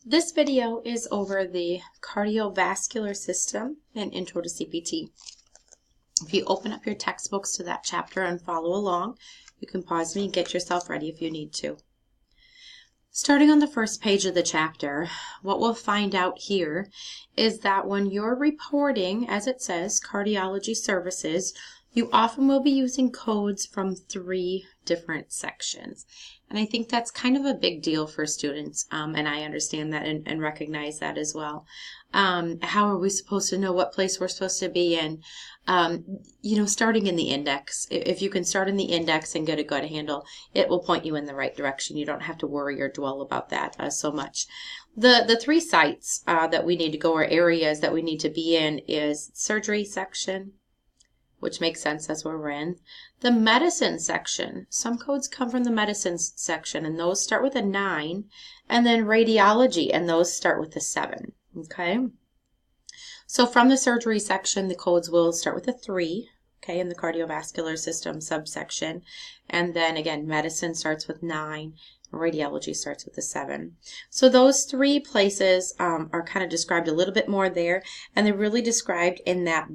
This video is over the cardiovascular system and intro to CPT. If you open up your textbooks to that chapter and follow along, you can pause me and get yourself ready if you need to. Starting on the first page of the chapter, what we'll find out here is that when you're reporting, as it says, cardiology services, you often will be using codes from 3 different sections. And I think that's kind of a big deal for students, and I understand that and recognize that as well. How are we supposed to know what place we're supposed to be in? Starting in the index. If you can start in the index and get a good handle, it will point you in the right direction. You don't have to worry or dwell about that so much. The 3 sites that we need to go, or areas that we need to be in, is surgery section, which makes sense, that's where we're in. The medicine section, some codes come from the medicine section, and those start with a 9. And then radiology, and those start with a 7. Okay? So from the surgery section, the codes will start with a 3, okay, in the cardiovascular system subsection. And then again, medicine starts with 9. Radiology starts with a 7. So those 3 places are kind of described a little bit more there, and they're really described in that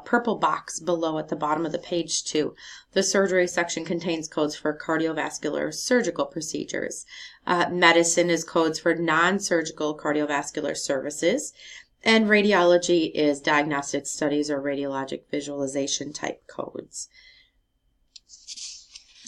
purple box below at the bottom of the page too. The surgery section contains codes for cardiovascular surgical procedures. Medicine is codes for non-surgical cardiovascular services, and radiology is diagnostic studies or radiologic visualization type codes.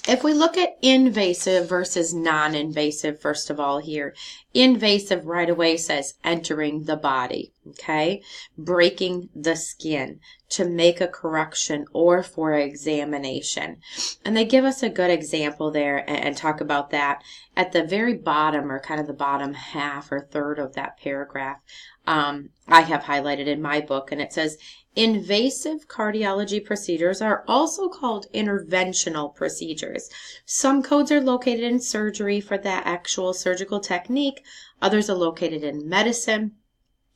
If we look at invasive versus non-invasive, first of all here, invasive right away says entering the body, okay? Breaking the skin to make a correction or for examination. And they give us a good example there and talk about that at the very bottom, or kind of the bottom half or third of that paragraph. I have highlighted in my book, and it says, invasive cardiology procedures are also called interventional procedures. Some codes are located in surgery for that actual surgical technique. Others are located in medicine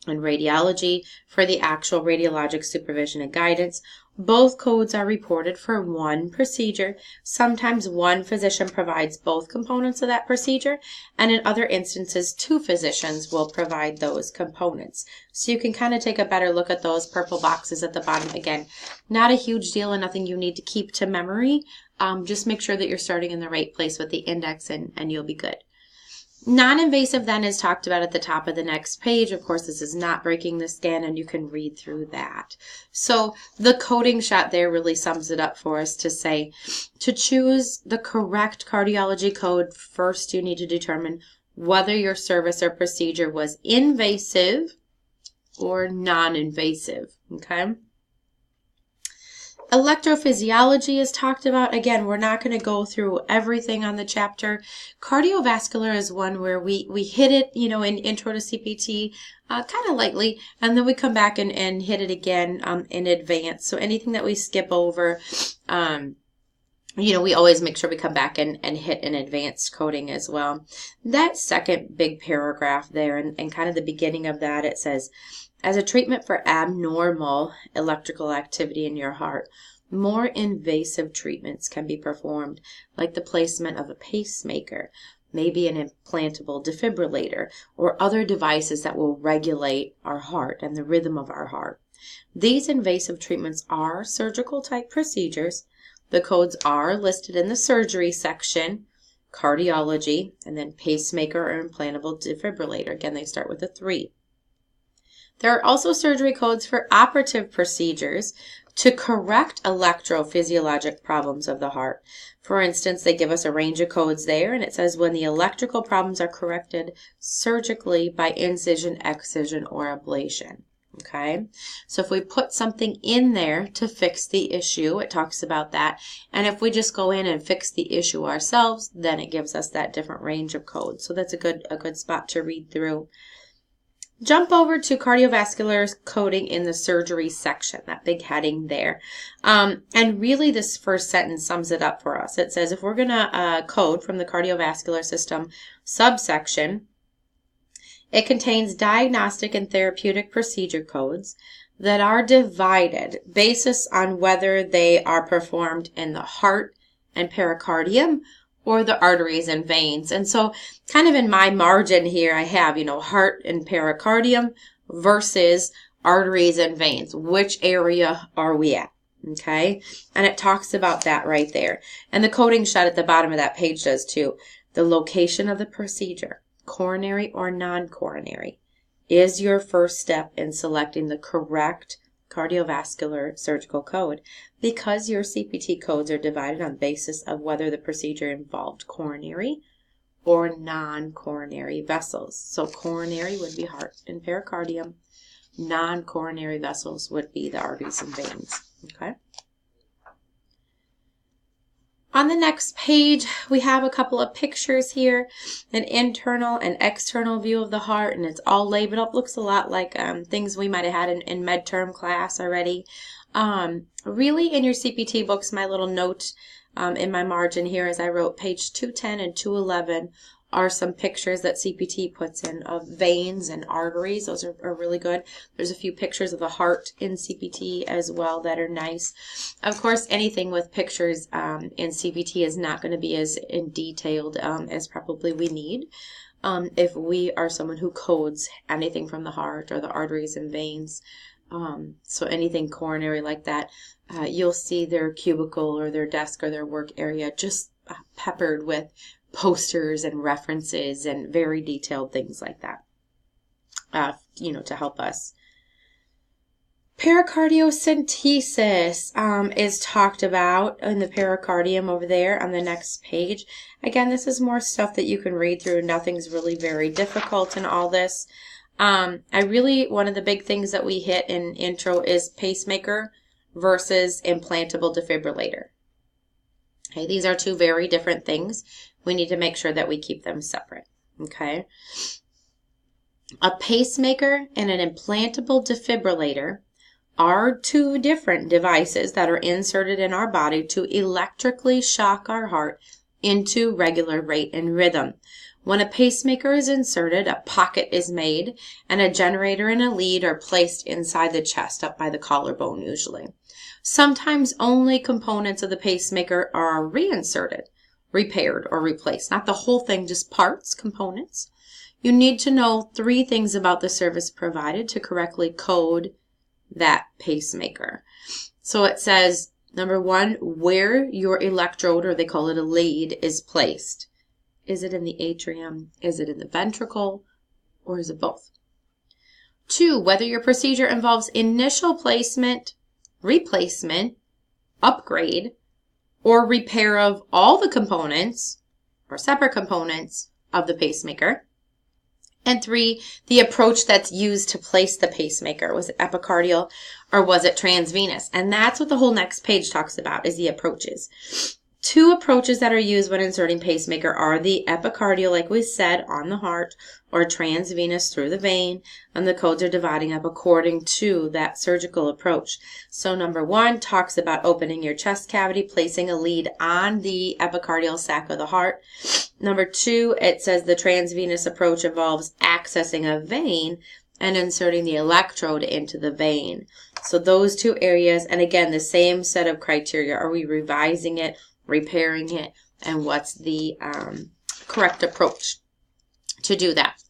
and radiology for the actual radiologic supervision and guidance. Both codes are reported for one procedure. Sometimes one physician provides both components of that procedure, and in other instances, 2 physicians will provide those components. So you can kind of take a better look at those purple boxes at the bottom. Again, not a huge deal and nothing you need to keep to memory. Just make sure that you're starting in the right place with the index, and you'll be good. Non-invasive then is talked about at the top of the next page. Of course, this is not breaking the skin, and you can read through that. So the coding shot there really sums it up for us to say, to choose the correct cardiology code, first you need to determine whether your service or procedure was invasive or non-invasive, okay? Electrophysiology is talked about. Again, we're not going to go through everything on the chapter. Cardiovascular is one where we hit it, in intro to CPT, kind of lightly, and then we come back and hit it again in advance. So anything that we skip over, we always make sure we come back and hit an advanced coding as well. That second big paragraph there, and kind of the beginning of that, it says, as a treatment for abnormal electrical activity in your heart, more invasive treatments can be performed, like the placement of a pacemaker, maybe an implantable defibrillator, or other devices that will regulate our heart and the rhythm of our heart. These invasive treatments are surgical type procedures. The codes are listed in the surgery section, cardiology, and then pacemaker or implantable defibrillator. Again, they start with a 3. There are also surgery codes for operative procedures to correct electrophysiologic problems of the heart. For instance, they give us a range of codes there, and it says when the electrical problems are corrected surgically by incision, excision, or ablation. Okay, so if we put something in there to fix the issue, it talks about that. And if we just go in and fix the issue ourselves, then it gives us that different range of codes. So that's a good spot to read through. Jump over to cardiovascular coding in the surgery section, that big heading there. And really this first sentence sums it up for us. It says if we're going to code from the cardiovascular system subsection, it contains diagnostic and therapeutic procedure codes that are divided basis on whether they are performed in the heart and pericardium or the arteries and veins. And so kind of in my margin here, I have, heart and pericardium versus arteries and veins. Which area are we at? Okay. And it talks about that right there. And the coding shot at the bottom of that page does too. The location of the procedure, coronary or non-coronary, is your first step in selecting the correct cardiovascular surgical code, because your CPT codes are divided on the basis of whether the procedure involved coronary or non-coronary vessels. So coronary would be heart and pericardium. Non-coronary vessels would be the arteries and veins. Okay. On the next page, we have a couple of pictures here, an internal and external view of the heart, and it's all labeled up. Looks a lot like things we might have had in med-term class already. Really, in your CPT books, my little note in my margin here is I wrote page 210 and 211 are some pictures that CPT puts in of veins and arteries. Those are really good. There's a few pictures of the heart in CPT as well that are nice. Of course, anything with pictures in CPT is not going to be as detailed as probably we need if we are someone who codes anything from the heart or the arteries and veins. So anything coronary like that, you'll see their cubicle or their desk or their work area just peppered with posters and references and very detailed things like that, to help us. Pericardiocentesis is talked about in the pericardium over there on the next page. Again, this is more stuff that you can read through. Nothing's really very difficult in all this. One of the big things that we hit in intro is pacemaker versus implantable defibrillator. Okay, these are two very different things. We need to make sure that we keep them separate. Okay. A pacemaker and an implantable defibrillator are two different devices that are inserted in our body to electrically shock our heart into regular rate and rhythm. When a pacemaker is inserted, a pocket is made, and a generator and a lead are placed inside the chest, up by the collarbone usually. Sometimes only components of the pacemaker are reinserted, repaired, or replaced. Not the whole thing, just parts, components. You need to know 3 things about the service provided to correctly code that pacemaker. So it says, number 1, where your electrode, or they call it a lead, is placed. Is it in the atrium? Is it in the ventricle? Or is it both? 2, whether your procedure involves initial placement, replacement, upgrade, or repair of all the components or separate components of the pacemaker. And 3, the approach that's used to place the pacemaker. Was it epicardial or was it transvenous? And that's what the whole next page talks about, is the approaches. 2 approaches that are used when inserting pacemaker are the epicardial, like we said, on the heart, or transvenous through the vein, and the codes are dividing up according to that surgical approach. So number 1 talks about opening your chest cavity, placing a lead on the epicardial sac of the heart. Number 2, it says the transvenous approach involves accessing a vein and inserting the electrode into the vein. So those 2 areas, and again, the same set of criteria. Are we revising it, repairing it, and what's the correct approach to do that?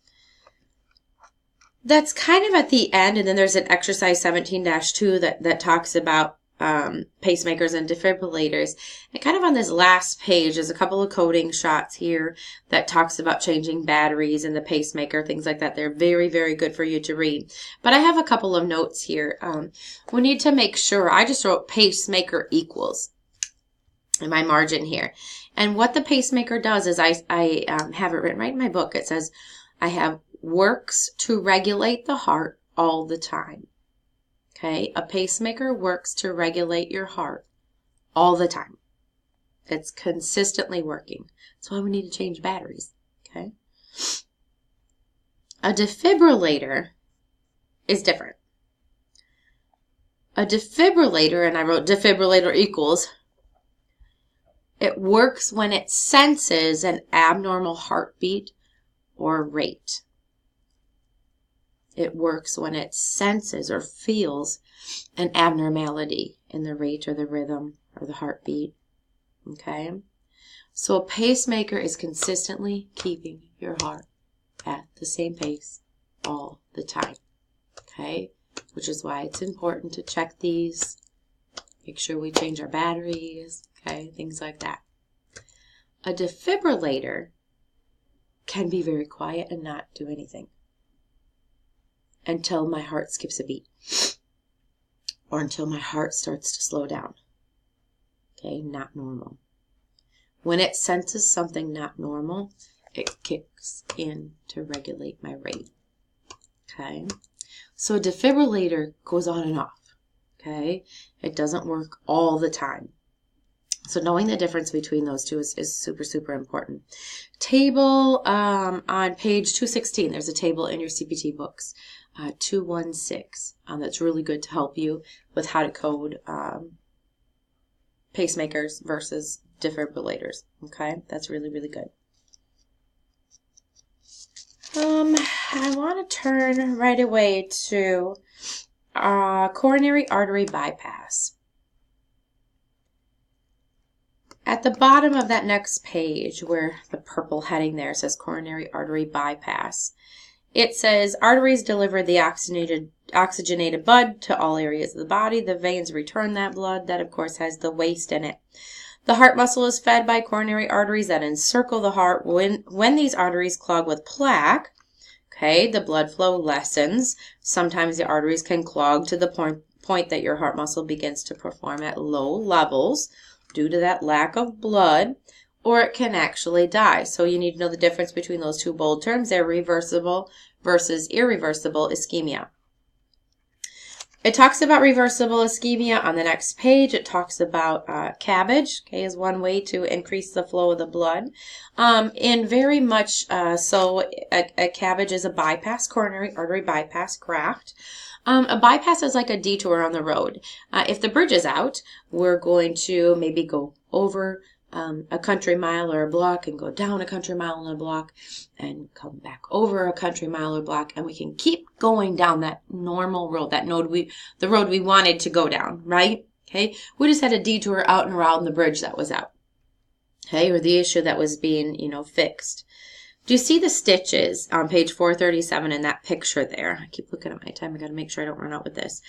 That's kind of at the end, and then there's an exercise 17-2 that talks about pacemakers and defibrillators. And kind of on this last page, there's a couple of coding shots here that talks about changing batteries in the pacemaker, things like that. They're very, very good for you to read. But I have a couple of notes here. We need to make sure, I just wrote pacemaker equals in my margin here. And what the pacemaker does is I have it written right in my book. It says I have works to regulate the heart all the time. Okay, a pacemaker works to regulate your heart all the time. It's consistently working. That's why we need to change batteries. Okay. A defibrillator is different. A defibrillator, and I wrote defibrillator equals, it works when it senses an abnormal heartbeat or rate. It works when it senses or feels an abnormality in the rate or the rhythm or the heartbeat. Okay? So a pacemaker is consistently keeping your heart at the same pace all the time, okay? Which is why it's important to check these, make sure we change our batteries, okay? Things like that. A defibrillator can be very quiet and not do anything until my heart skips a beat or until my heart starts to slow down, okay? Not normal. When it senses something not normal, it kicks in to regulate my rate, okay? So a defibrillator goes on and off, okay? It doesn't work all the time. So knowing the difference between those two is super, super important. Table on page 216, there's a table in your CPT books, 216, that's really good to help you with how to code pacemakers versus defibrillators, okay? That's really, really good. I want to turn right away to coronary artery bypass. At the bottom of that next page, where the purple heading there says coronary artery bypass, it says arteries deliver the oxygenated blood to all areas of the body. The veins return that blood. That, of course, has the waste in it. The heart muscle is fed by coronary arteries that encircle the heart. When these arteries clog with plaque, okay, the blood flow lessens. Sometimes the arteries can clog to the point that your heart muscle begins to perform at low levels due to that lack of blood, or it can actually die. So you need to know the difference between those two bold terms. They're reversible versus irreversible ischemia. It talks about reversible ischemia on the next page. It talks about cabbage, okay, is one way to increase the flow of the blood. And very much so, a cabbage is a bypass, coronary artery bypass graft. A bypass is like a detour on the road. If the bridge is out, we're going to maybe go over a country mile or a block and go down a country mile and a block and come back over a country mile or block, and we can keep going down that normal road, the road we wanted to go down, right? Okay, we just had a detour out and around the bridge that was out, okay, or the issue that was being, fixed. Do you see the stitches on page 437 in that picture there? I keep looking at my time. I got to make sure I don't run out with this.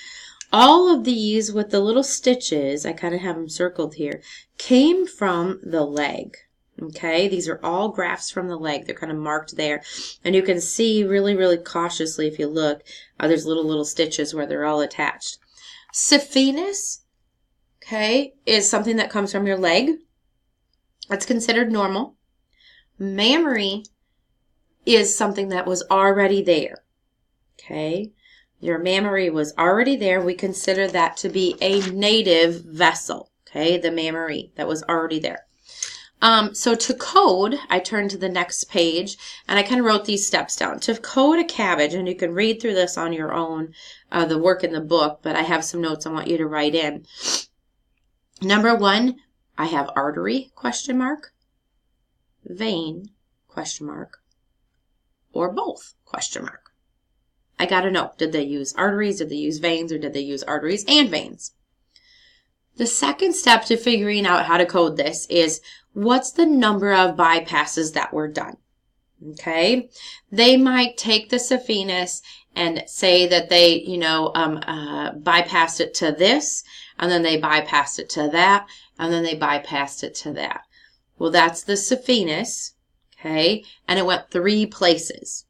All of these with the little stitches, I kind of have them circled here, came from the leg. Okay, these are all grafts from the leg. They're kind of marked there. And you can see really, really cautiously if you look, there's little stitches where they're all attached. Saphenous, okay, is something that comes from your leg. That's considered normal. Mammary is something that was already there, okay? Your mammary was already there. We consider that to be a native vessel, okay? The mammary that was already there. So to code, I turned to the next page, and I kind of wrote these steps down. To code a cabbage, and you can read through this on your own, the work in the book, but I have some notes I want you to write in. Number 1, I have artery, question mark, vein, question mark, or both, question mark. I got to know, did they use arteries, did they use veins, or did they use arteries and veins? The second step to figuring out how to code this is, what's the number of bypasses that were done? Okay, they might take the saphenous and say that they, bypassed it to this, and then they bypassed it to that, and then they bypassed it to that. Well, that's the saphenous, okay, and it went 3 places,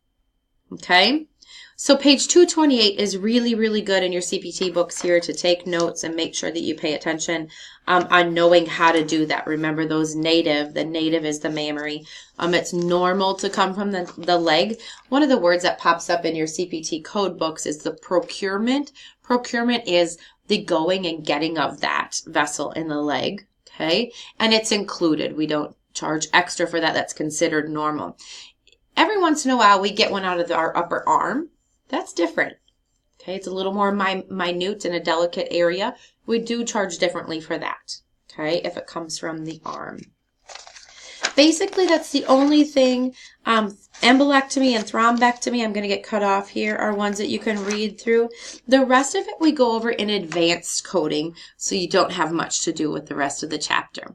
okay? So page 228 is really, really good in your CPT books here to take notes and make sure that you pay attention on knowing how to do that. Remember those native, the native is the mammary. It's normal to come from the leg. One of the words that pops up in your CPT code books is the procurement. Procurement is the going and getting of that vessel in the leg, okay? And it's included. We don't charge extra for that. That's considered normal. Every once in a while, we get one out of our upper arm. That's different. Okay, it's a little more minute in a delicate area. We do charge differently for that, okay, if it comes from the arm. Basically, that's the only thing. Embolectomy and thrombectomy, I'm going to get cut off here, are ones that you can read through. The rest of it we go over in advanced coding, so you don't have much to do with the rest of the chapter.